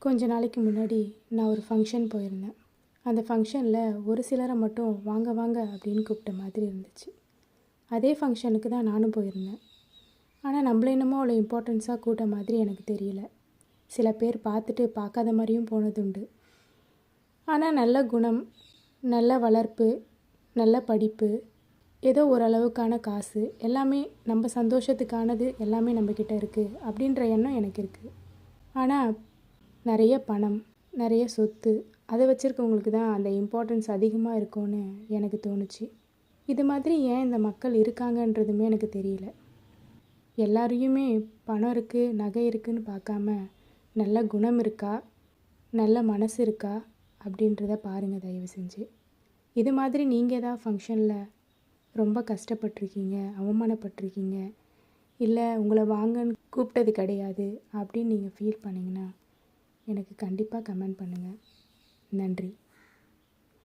கொஞ்ச நாளைக்கு முன்னாடி நான் ஒரு ஃபங்க்ஷன் போயிருந்தேன். அந்த ஃபங்க்ஷனில் ஒரு சிலரை மட்டும் வாங்க வாங்க அப்படின்னு கூப்பிட்ட மாதிரி இருந்துச்சு. அதே ஃபங்க்ஷனுக்கு தான் நானும் போயிருந்தேன். ஆனால் நம்மள என்னமோ அவ்வளோ இம்பார்ட்டன்ஸாக கூட்ட மாதிரி எனக்கு தெரியல. சில பேர் பார்த்துட்டு பார்க்காத மாதிரியும் போனதுண்டு. ஆனால் நல்ல குணம், நல்ல வளர்ப்பு, நல்ல படிப்பு, ஏதோ ஓரளவுக்கான காசு, எல்லாமே நம்ம சந்தோஷத்துக்கானது எல்லாமே நம்மக்கிட்ட இருக்குது அப்படின்ற எண்ணம் எனக்கு இருக்குது. ஆனால் நிறைய பணம், நிறைய சொத்து, அதை வச்சுருக்கவங்களுக்கு தான் அந்த இம்பார்ட்டன்ஸ் அதிகமாக இருக்கும்னு எனக்கு தோணுச்சு. இது மாதிரி ஏன் இந்த மக்கள் இருக்காங்கன்றதுமே எனக்கு தெரியல. எல்லாரையுமே பணம் இருக்குது, நகை இருக்குதுன்னு பார்க்காம நல்ல குணம் இருக்கா, நல்ல மனசு இருக்கா அப்படின்றத பாருங்கள் தயவு செஞ்சு. இது மாதிரி நீங்கள் ஏதாவது ஃபங்க்ஷனில் ரொம்ப கஷ்டப்பட்டிருக்கீங்க, அவமானப்பட்டிருக்கீங்க, இல்லை உங்களை வாங்கன்னு கூப்பிட்டது கிடையாது அப்படின்னு நீங்கள் ஃபீல் பண்ணிங்கன்னா எனக்கு கண்டிப்பாக கமெண்ட் பண்ணுங்கள். நன்றி.